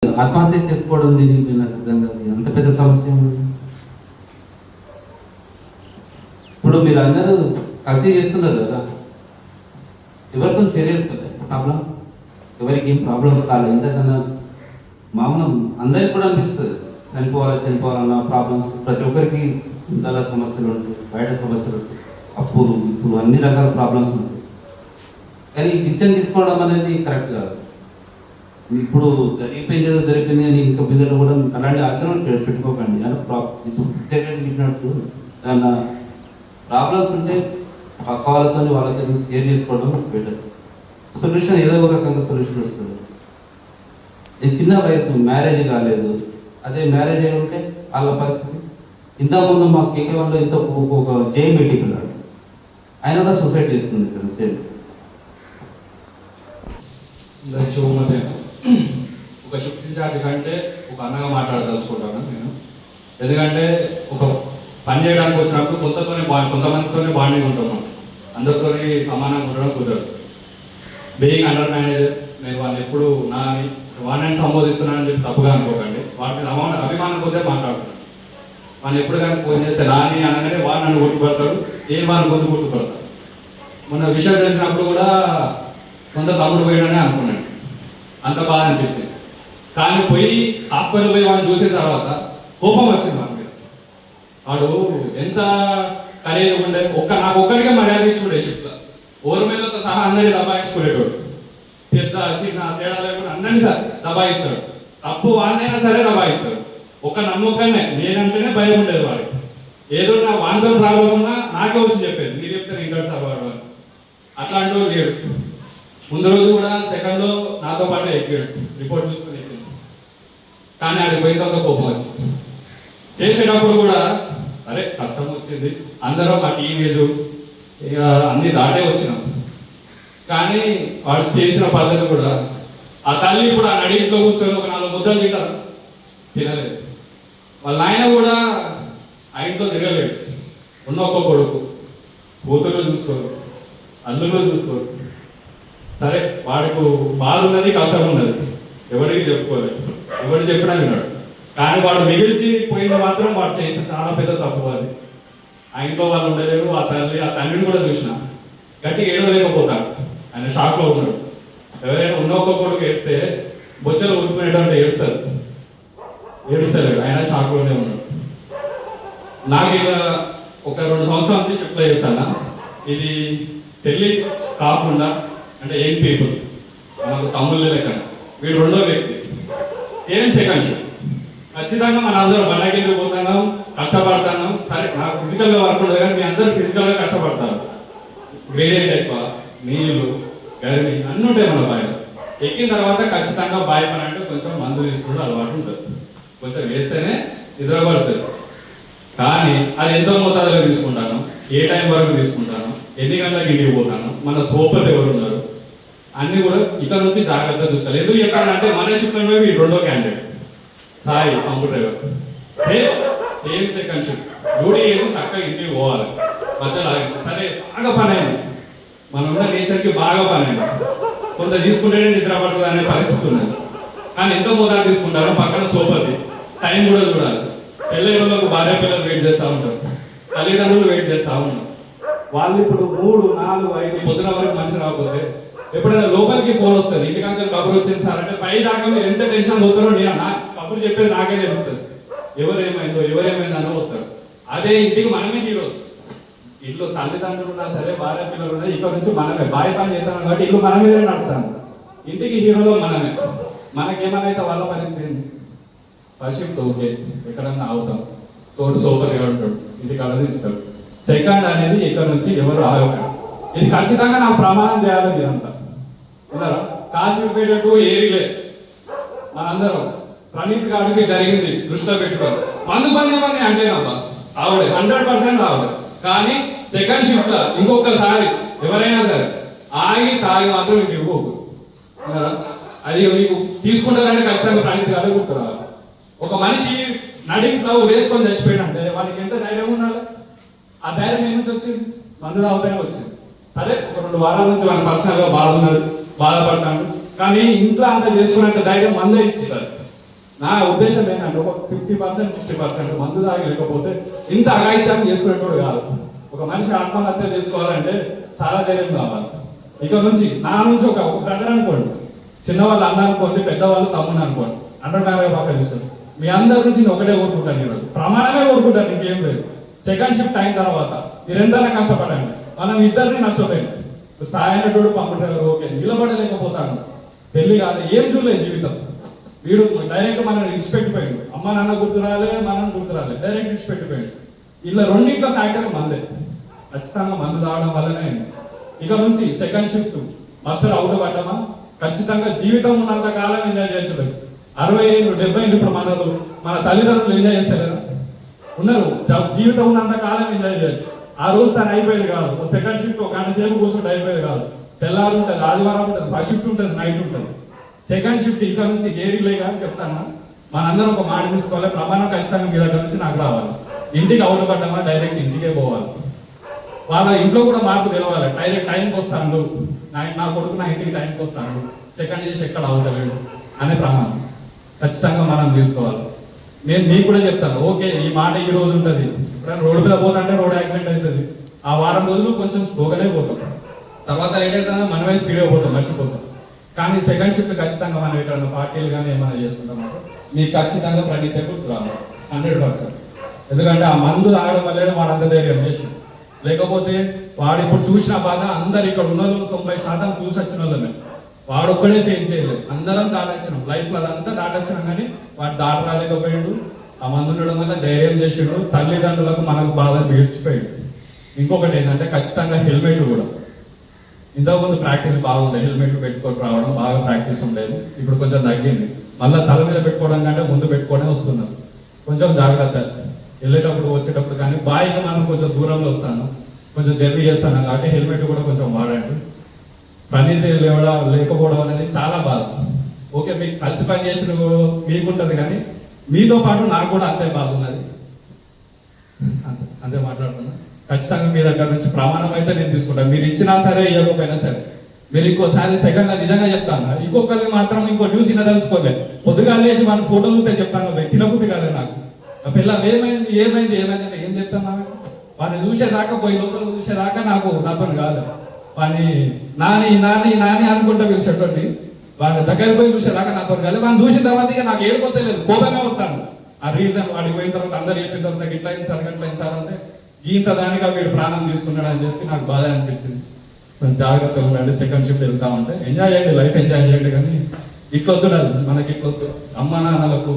ఆత్మహత్య చేసుకోవడం దీనికి నాకు అర్థం కాదు. అంత పెద్ద సమస్య ఉంది. ఇప్పుడు మీరు అందరూ కలిసి చేస్తున్నారు కదా, ఎవరితో చేరేసుకోలేదు ప్రాబ్లం, ఎవరికి ఏం ప్రాబ్లమ్స్ కాలేదు. ఇంతకన్నా మామూలు అందరికి కూడా అనిపిస్తుంది చనిపోవాలన్న ప్రాబ్లమ్స్. ప్రతి ఒక్కరికి ఇంతలా సమస్యలు ఉంటాయి, బయట సమస్యలు ఉంటాయి, అప్పులు ఇప్పుడు అన్ని రకాల ప్రాబ్లమ్స్ ఉంటాయి. కానీ డిసిషన్ తీసుకోవడం అనేది కరెక్ట్ కాదు. ఇప్పుడు జరిగిపోయింది అని ఇంకా బిడ్డలు కూడా అలాంటి ఆచరణ పెట్టుకోకండి. ఇప్పుడు సెక్రటరీ చెప్పినట్టు ఏమన్నా ప్రాబ్లమ్స్ ఉంటే పక్క వాళ్ళతో షేర్ చేసుకోవడం బెటర్. సొల్యూషన్ ఏదో ఒక రకంగా సొల్యూషన్ వస్తుంది. ఇది చిన్న వయసు, మ్యారేజ్ కాలేదు, అదే మ్యారేజ్ అయి ఉంటే వాళ్ళ పరిస్థితి. ఇంతకుముందు మా కేకే వాళ్ళు ఇంత ఒక జైన్ పెట్టి పిల్లాడు, ఆయన కూడా సూసైడ్ చేసుకుంది ఇక్కడ సేమ్. ఒక షిఫ్ట్ ఇన్ఛార్జ్ కంటే ఒక అన్నగా మాట్లాడదలుచుకుంటాను నేను. ఎందుకంటే ఒక పని చేయడానికి వచ్చినప్పుడు కొంతమందితోనే బాండింగ్ ఉంటాం, అందరితో సమానంగా ఉండడం కుదరదు. బీయింగ్ అండర్ మేనేజర్ నేను వాళ్ళని ఎప్పుడు వాడిని సంబోధిస్తున్నానని చెప్పి తప్పుగా అనుకోకండి. వాటిని అభిమానం కొద్దే మాట్లాడుతున్నాను. వాడిని ఎప్పుడు కానీ ఫోన్ చేస్తే నాని అనగానే వాడు నన్ను గుర్తుపడతాడు, నేను వాడిని గుర్తుపడతాను. మొన్న విషయం తెలిసినప్పుడు కూడా కొంత తమ్ముడు పోయాడని అనుకున్నాను, అంత బాగా అనిపించింది. కానీ పోయి హాస్పిటల్ పోయి వాడిని చూసిన తర్వాత కోపం వచ్చింది వాడి మీద. వాడు ఎంత కరేజ్ ఉండే, నాకు ఒక్కడికే మర్యాద ఇచ్చుకుండే షిఫ్ట్లో, ఓర్మేలతో సహా అందరినీ దబాయించుకునేటోడు. పెద్ద చిన్న తేడా లేకుండా అందరినీ దబాయిస్తాడు. తప్పు వాడినైనా సరే దబాయిస్తాడు. నన్ను ఒక్కనే, నేనంటేనే భయం ఉండేది వాడికి. ఏదో నా వాడితో ప్రాబ్లం ఉన్నా నాకే వచ్చి చెప్పేది, మీరు చెప్తే ఇంటర్ సార్ వాడు అని. అట్లాంటి వాడు లేడు. ముందు రోజు కూడా సెకండ్లో నాతో పాటు ఎక్కాడు, రిపోర్ట్ చూసుకుని ఎక్కాడు. కానీ ఆడికి పోయిన తర్వాత కోపం వచ్చింది. చేసేటప్పుడు కూడా సరే కష్టం వచ్చింది, అందరం మా టీనేజ్ ఇక అన్ని దాటే వచ్చినాం. కానీ వాడు చేసిన పద్ధతి కూడా, ఆ తల్లి ఇప్పుడు ఆ నడిట్లో కూర్చొని ఒక 4 ముద్దలు తినలేదు. వాళ్ళ ఆయన కూడా ఆయనతో తిరగలేడు. ఉన్న ఒక్క కొడుకు, కూతురు చూసుకోరు, అల్లులు చూసుకోరు. సరే వాడికి బాధ ఉన్నది, కష్టం ఉన్నది, ఎవరికి చెప్పుకోలేదు, ఎవరు చెప్పినా విన్నాడు. కానీ వాడు మిగిల్చి పోయింది మాత్రం వాడు చేసిన చాలా పెద్ద తప్పు అది. ఆ ఇంట్లో వాళ్ళు ఉండలేరు. ఆ తండ్రిని కూడా చూసిన గట్టిగా ఏడవలేకపోతాడు, ఆయన షాక్లో ఉన్నాడు. ఎవరైనా ఉన్న ఒక్క కొడుకు ఏడిస్తే బొచ్చలు ఉట్టుకునేటువంటి ఏడుస్తలేడు, ఆయన షాక్లోనే ఉన్నాడు. నాకు ఇలా ఒక 2 సంవత్సరాల నుంచి చెప్తా చేస్తాను, ఇది పెళ్ళి కాకుండా అంటే యంగ్ పీపుల్ మనకు తమ్ముళ్ళే లెక్క, వీడు రెండో వ్యక్తి, సేమ్ సెకండ్ షిఫ్ట్. ఖచ్చితంగా మన అందరం బండకెందుకు పోతున్నాం, కష్టపడతాను. సరే నాకు ఫిజికల్గా వర్క్ ఉండదు, కానీ మీ అందరూ ఫిజికల్గా కష్టపడతారు. గ్రేడియంట్ ఎక్కువ, నీళ్ళు గరిమి అన్నీ ఉంటాయి మన బాయిలో. ఎక్కిన తర్వాత ఖచ్చితంగా బాయ్ పని అంటే కొంచెం మందు తీసుకుంటూ అలవాటు ఉంటుంది, కొంచెం వేస్తేనే నిద్రపడుతుంది. కానీ అది ఎంతో మోతాదులో తీసుకుంటాను, ఏ టైం వరకు తీసుకుంటాను, ఎన్ని గంటలకు ఇంటికి పోతాను, మన సోపర్ ఎవరు ఉన్నారు, అన్నీ కూడా ఇక్కడ నుంచి జాగ్రత్తగా చూసుకోవాలి. ఎందుకు చెప్పాలంటే మన షిఫ్ట్లో ఈ రెండో candidate Sai computer driver, same second shift, duty చేసి చక్కగా ఇంటికి పోవాలి. మధ్యలో సరే బాగా పని అయింది, మనం ఉన్న నేచర్కి బాగా పని అయింది. కొంత తీసుకుంటేనే నిద్ర పడుతుంది అనే పరిస్థితి ఉన్నది. కానీ ఎంతో మోతాదు తీసుకుంటారో పక్కన సోపర్ది టైం కూడా చూడాలి. పెళ్ళైనలకు భార్య పిల్లలు వెయిట్ చేస్తూ ఉంటారు, తల్లిదండ్రులు వెయిట్ చేస్తూ ఉంటారు. వాళ్ళు ఇప్పుడు 3, 4, 5 పొద్దున వరకు మనిషి రాకపోతే ఎప్పుడైనా లోపలికి ఫోన్ వస్తుంది, ఇంటికంటే కబురు వచ్చింది సార్ అంటే పై దాకా మీరు ఎంత టెన్షన్ పోతారో కబురు చెప్పేది నాకే తెలుస్తుంది. ఎవరేమైందో వస్తారు. అదే ఇంటికి మనమే హీరోస్. ఇల్లు తల్లిదండ్రులు ఉన్నా సరే, భార్య పిల్లలు ఉన్నా, ఇక్కడ నుంచి మనమే బాయ్ పని చేస్తాం కాబట్టి ఇల్లు మన మీదే నడుపుతాము. ఇంటికి హీరోలో మనమే. మనకేమైనా వాళ్ళ పరిస్థితి ఏంటి? ఫస్ట్ ఓకే ఎక్కడన్నా అవుతాం, తోడు సూపర్గా ఉంటాడు, ఇంటికి అలదిస్తాడు. సెకండ్ అనేది ఇక్కడ నుంచి ఎవరు ఆగకండి. ఇది ఖచ్చితంగా నా ప్రమాణం చేయాలని ఇదంతా ఉన్నారా? కాశీపేటకు ఏరిలే మనందరం ప్రణీత్ గారికి జరిగింది దృష్టిలో పెట్టుకోవాలి. మందు పని ఏమని అంటే ఆవిడే 100% ఆవిడే. కానీ సెకండ్ షిఫ్ట్ ఇంకొకసారి ఎవరైనా సరే ఆగి తాగి మాత్రం ఇంటికి ఇవ్వకు. అది మీకు తీసుకుంటారంటే ఖచ్చితంగా ప్రణీత్ గారు గుర్తురావాలి. ఒక మనిషి నడింట్లో వేసుకొని చచ్చిపోయినంటే వానికి ఎంత ధైర్యం ఉండాలి? ఆ ధైర్యం ఏం నుంచి వచ్చింది? మందు తాగుతూనే వచ్చింది. సరే ఒక 2 వారాల నుంచి మన పర్సనల్గా బాధపడతాను, కానీ ఇంట్లో అంతా చేసుకునేంత ధైర్యం మందే ఇచ్చిస్తారు. నా ఉద్దేశం ఏంటంటే ఒక 50% 60% మందు తాగి లేకపోతే ఇంత అఘాయిత్యం చేసుకునేటోడు కాదు. ఒక మనిషి ఆత్మహత్య చేసుకోవాలంటే చాలా ధైర్యం కావాలి. ఇక నుంచి నా నుంచి ఒక బ్రదర్ అనుకోండి, చిన్నవాళ్ళు అన్న అనుకోండి, పెద్దవాళ్ళు తమ్ముని అనుకోండి, అండర్మ్యారేజ్ పక్క ఇస్తారు. మీ అందరి నుంచి నేను ఒకటే కోరుకుంటాను, ఈరోజు ప్రమాణమే కోరుకుంటాను, ఇంకేం లేదు. సెకండ్ షిఫ్ట్ అయిన తర్వాత మీరు ఎంతైనా కష్టపడండి, మనం ఇద్దరిని నష్టపోయింది. సాయనటోడు పంపుతారు, ఓకే, నిలబడలేకపోతాను, పెళ్లి కాదు, ఏం చూడలేదు జీవితం. వీడు డైరెక్ట్ మనం ఇడిచిపెట్టిపోయాడు, అమ్మ నాన్న గుర్తురాలే, మనం గుర్తురాలే, డైరెక్ట్ ఇడిచిపెట్టిపోయాడు. ఇలా రెండింటిలో ఫ్యాక్టర్ మందే, ఖచ్చితంగా మందు తాగడం వల్లనే. ఇక నుంచి సెకండ్ షిఫ్ట్ మాస్టర్ అవుట్ పడ్డామా ఖచ్చితంగా జీవితం ఉన్నంత కాలం ఎంజాయ్ చేయొచ్చు. 60 ఏళ్ళు 70 ఏళ్ళు ఇప్పుడు మన తల్లిదండ్రులు ఎంజాయ్ చేస్తారు కదా, ఉన్నారు. జీవితం ఉన్నంత కాలం ఎంజాయ్ చేయొచ్చు. ఆ రోజు తను అయిపోయేది కాదు, ఒక సెకండ్ షిఫ్ట్ ఒక గంట సేపు కూర్చుంటే అయిపోయేది కాదు. తెల్లారు ఉంటుంది, ఆదివారం ఉంటుంది, ఫస్ట్ షిఫ్ట్ ఉంటుంది, నైట్ ఉంటుంది. సెకండ్ షిఫ్ట్ ఇక నుంచి ఏరిలే కానీ చెప్తాను, మనందరం ఒక మాట తీసుకోవాలి, ప్రమాణం ఖచ్చితంగా మీ దగ్గర నుంచి నాకు రావాలి. ఇంటికి అవుట్ పడ్డామా డైరెక్ట్ ఇంటికే పోవాలి. వాళ్ళ ఇంట్లో కూడా మార్పు తెలవాలి, డైరెక్ట్ టైంకి వస్తాడు, నా కొడుకు నా ఇంటికి టైంకి వస్తాడు, సెకండ్ చేసి ఎక్కడ అవుతలేడు అనే ప్రమాణం ఖచ్చితంగా మనం తీసుకోవాలి. నేను మీకు కూడా చెప్తాను, ఓకే ఈ మాట ఈ రోజు ఉంటుంది, రోడ్డు మీద పోతుంటే రోడ్ యాక్సిడెంట్ అవుతుంది, ఆ వారం రోజులు కొంచెం స్లోగానే పోతాం, తర్వాత ఏదైతే మనమే స్పీడ్గా పోతాం, మర్చిపోతాం. కానీ సెకండ్ షిఫ్ట్ ఖచ్చితంగా మనం ఎక్కడన్నా పార్టీలు కానీ ఏమైనా చేసుకుంటాం, మీకు ఖచ్చితంగా ప్రణీతకు రావాలి 100%. ఎందుకంటే ఆ మందు తాగడం వల్లే వాడు అంత ధైర్యం చేసింది. లేకపోతే వాడు ఇప్పుడు చూసిన బాధ అందరు ఇక్కడ ఉన్న 90% చూసి వచ్చిన వాళ్ళమే, వాడు ఒక్కడే ఫేస్ చేయలేదు, అందరం దాటొచ్చినాం, లైఫ్లో అదంతా దాటొచ్చినాం. కానీ వాడు దాట రాలేకపోయాడు, ఆ మందు ఉండడం వల్ల ధైర్యం చేసాడు, తల్లిదండ్రులకు మనకు బాధలు తీర్చిపోయాడు. ఇంకొకటి ఏంటంటే ఖచ్చితంగా హెల్మెట్ కూడా, ఇంతకుముందు ప్రాక్టీస్ బాగుంది, హెల్మెట్ పెట్టుకొని రావడం బాగా ప్రాక్టీస్ ఉండేది, ఇప్పుడు కొంచెం తగ్గింది. మళ్ళీ తల మీద పెట్టుకోవడం కంటే ముందు పెట్టుకోవడం వస్తున్నారు. కొంచెం జాగ్రత్త వెళ్ళేటప్పుడు వచ్చేటప్పుడు. కానీ బాయ్కి మనం కొంచెం దూరంలో వస్తాను, కొంచెం జర్నీ చేస్తాను కాబట్టి హెల్మెట్ కూడా కొంచెం వాడండి. పని లేకపోవడం అనేది చాలా బాధ. ఓకే, మీకు కలిసి పని చేసిన మీకుంటుంది, కానీ మీతో పాటు నాకు కూడా అంతే బాధ ఉన్నది, అంతే మాట్లాడుతున్నా. ఖచ్చితంగా మీ దగ్గర నుంచి ప్రమాణం అయితే నేను తీసుకుంటాను, మీరు ఇచ్చినా సరే ఇవ్వకపోయినా సరే. మీరు ఇంకోసారి సెకండ్ నిజంగా చెప్తాను, ఇంకొకరిని మాత్రం ఇంకో న్యూస్ ఇన్న తెలుసుకోలే, పొద్దుగా లేచి మన ఫోటోలు ఉంటే చెప్తాను, తినబుద్ధి కాలే నాకు. పిల్ల ఏమైంది ఏమైంది ఏమైంది అంటే ఏం చెప్తాను, వాడిని చూసేదాకా పోయి లోపల చూసేదాకా నాతో కాదు. వాడిని నాని నాని నాని అనుకుంటా పిలిచేటోటి, వాడిని దగ్గరికి పోయి చూసేదాకా నాతో కాదు. వాడిని చూసిన తర్వాత ఇక నాకు ఏడిపోతే లేదు, కోపమే వస్తాను. ఆ రీజన్ వాడికి పోయిన తర్వాత అందరు చెప్పిన తర్వాత ఇట్లా అయింది సార్ అట్లా అయింది సార్ అంటే ఇంత దానిగా వీడు ప్రాణం తీసుకున్నాడు అని చెప్పి నాకు బాధ అనిపించింది. కొంచెం జాగ్రత్తగా ఉండండి, సెకండ్ షిఫ్ట్ వెళ్తా ఉంటే ఎంజాయ్ చేయండి, లైఫ్ ఎంజాయ్ చేయండి. కానీ ఇట్లొద్దు, మనకి ఇట్లొద్దు, అమ్మ నాన్నలకు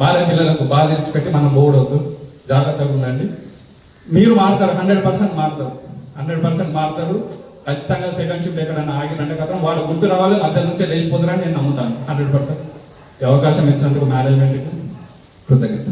భార్య పిల్లలకు బాధ తెచ్చిపెట్టి మనం పోవడొద్దు, జాగ్రత్తగా ఉండండి. మీరు మారుతారు, 100% మారుతారు, 100% మారుతారు. ఖచ్చితంగా సెకండ్ షిఫ్ట్ ఎక్కడైనా ఆగినంటే కదా వాళ్ళు గుర్తు రావాలి, మధ్య నుంచే లేచిపోతారని నేను నమ్ముతాను 100%. ఈ అవకాశం ఇచ్చినందుకు మేనేజ్మెంట్కి కృతజ్ఞత.